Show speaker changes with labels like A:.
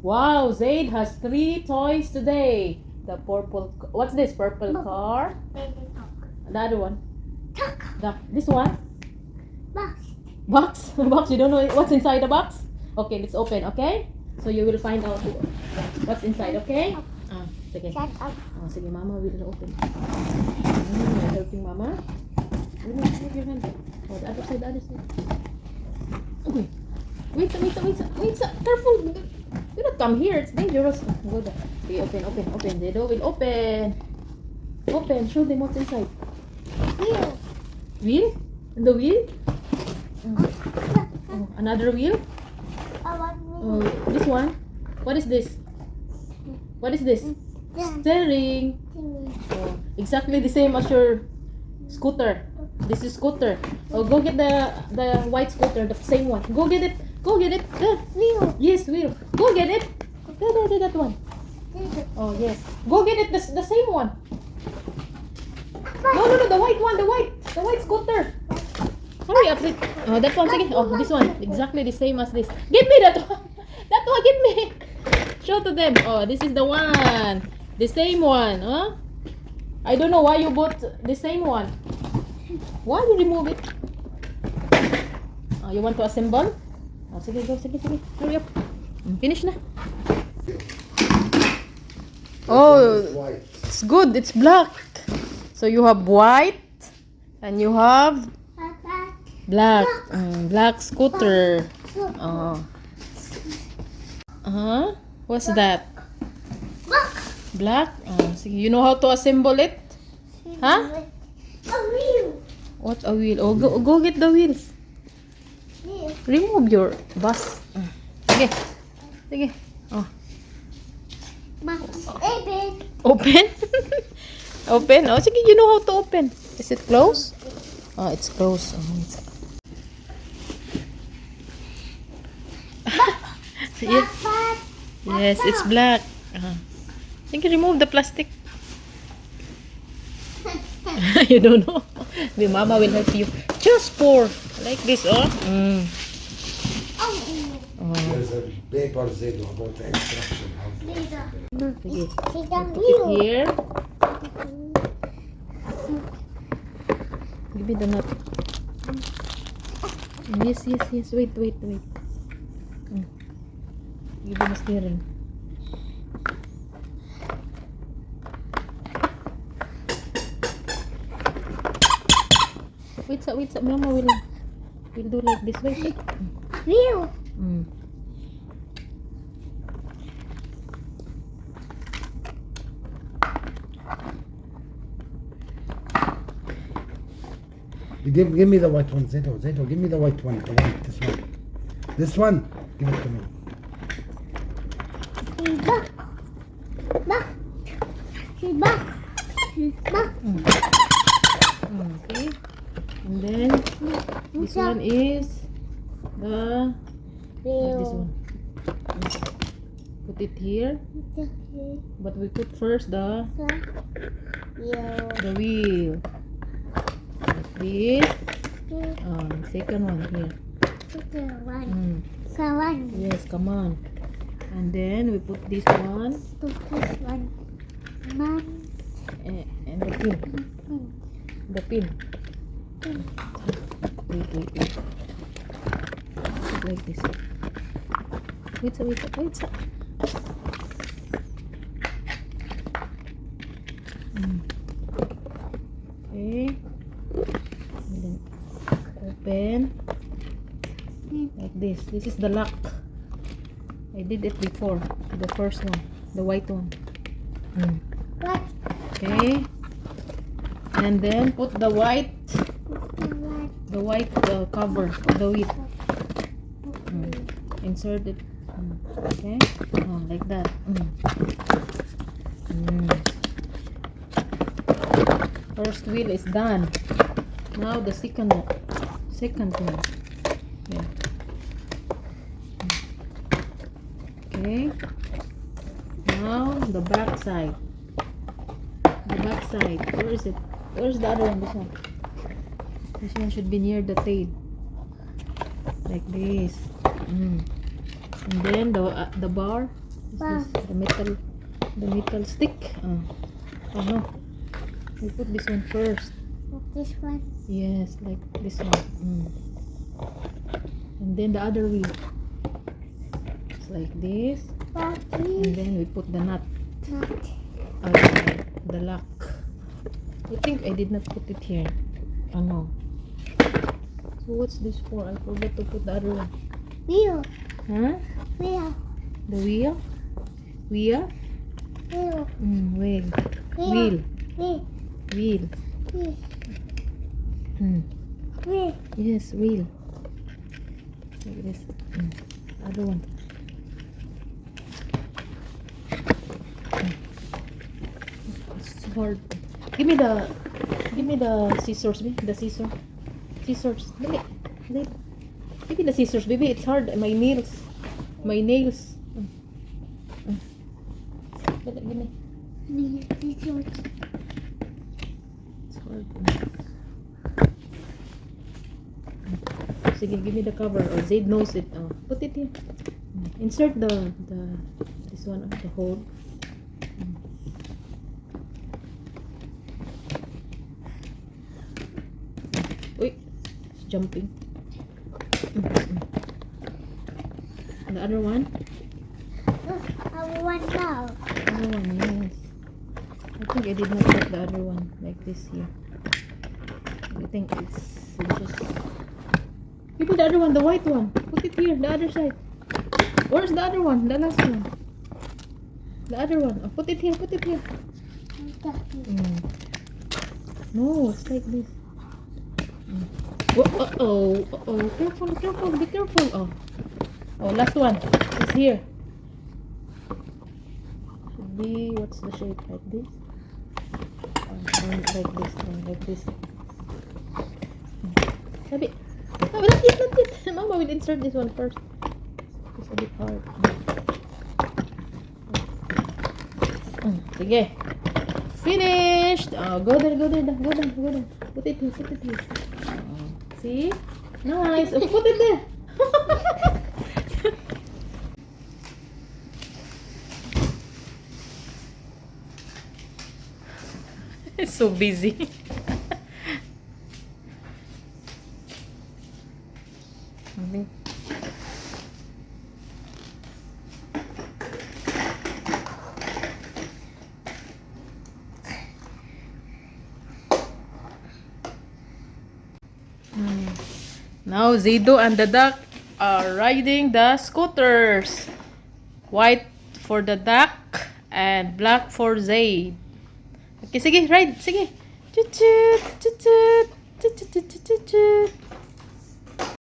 A: Wow, Zaid has 3 toys today. The purple, what's this? Purple car. The other one. This one. Box. Box. You don't know what's inside the box? Okay, let's open. Okay. So you will find out what's inside. Okay. Sige.
B: Shut up.
A: Sige, Mama will open. You're helping Mama. Move your hand. Oh, the other side, the other side. Okay. Wait, careful. Do not come here. It's dangerous. Go there. Okay, open. The door will open. Open. Show them what's inside.
B: Wheel.
A: Wheel? The wheel? Oh, another wheel?
B: I want
A: Oh,
B: wheel.
A: this one? What is this? What is this? Steering. Oh, exactly the same as your scooter. This is scooter. Oh, go get the white scooter, the same one. Go get it. Go get it. There.
B: Wheel.
A: Yes, wheel. Go get it. There, that one. Oh, yes. Go get it, the same one. No, the white one, the white scooter. Hurry up. Oh, that one, sige. Oh, this one. Exactly the same as this. Give me that one. That one, give me. Show to them. Oh, this is the one. The same one, huh? I don't know why you bought the same one. Why you remove it? Oh, you want to assemble? Oh, sige, go. Hurry up. Finish na. Oh, it's good. It's black. So you have white and you have black. Black scooter. Oh. What's that? Black? Oh, sige. You know how to assemble it? Huh?
B: A wheel.
A: What's a wheel? Oh, go get the wheels.
B: Wheel.
A: Remove your bus. Sige. Oh.
B: Open.
A: Open? Open? Oh, sige, you know how to open. Is it closed? Oh, it's closed. Oh, yeah. Yes, it's black. Think you remove the plastic. You don't know. The Mama will help you. Just pour like this, oh.
C: There's a paper Zaid about the instruction how to
A: Sige.
B: Take a
A: Put it
B: wheel.
A: here. Give me the nut. Yes. Wait. Give me the steering. Wait, Mama will do like this. Wait.
B: Wheel.
C: Give me the white one, Zaid. Give me the white one. This one. Give it to me.
B: Back.
A: Okay. And then this one is this one. Put it here. But we put first the wheel. Like this. Second one here. Yes, come on. And then we put this one and the pin. The pin. Wait. Like this. Wait. Okay. And then open like this. This is the lock. I did it before. The first one, the white one. Okay. And then put the white cover of the wheel. Insert it. Okay. Like that. First wheel is done. Now the second one. Yeah. Okay. Now the back side. Where is it? Where's the other one? This one. This one should be near the tail. Like this. And then the bar
B: Wow.
A: This? The metal stick. Oh no. We put this one first.
B: This one.
A: Yes, like this one. And then the other wheel. It's like this. And
B: Daddy.
A: then we put the nut.
B: Not.
A: The lock. I think I did not put it here. Oh no. So what's this for? I forgot to put the other one.
B: Wheel.
A: Huh?
B: Wheel.
A: The wheel? Wheel?
B: Wheel.
A: Wheel.
B: Wheel.
A: Wheel.
B: Wheel.
A: Wheel.
B: Wheel.
A: Hmm.
B: Wheel.
A: Yes, wheel. Like this. Other one. It's hard. Give me the scissors, baby. The scissors. Scissors. Dali. Dali. Give me the scissors, baby. It's hard. My nails. My nails. Dali, give me.
B: This one.
A: It's hard. Sige, give me the cover. Or Zaid knows it. Put it here. Insert the this one, the hole. Wait, it's jumping. The other one?
B: I want now.
A: Other one, yes. I think I did not put the other one like this here. I think it's just. Give me the other one, the white one. Put it here, the other side. Where's the other one? The last one. The other one. Oh, put it here, put it here. No, it's like this. Uh-oh. Careful, careful, be careful. Oh, last one. It's here. Should be, what's the shape? Like this? Like this. Sabi. Oh, not yet. Mama will insert this one first. It's a bit hard. Sige. Finished! Go there. Put it here. See? Nice. Put it there. It's so busy. Now Zido and the duck are riding the scooters. White for the duck and black for Zaid. Okay, sige, ride. Sige. Chut chut.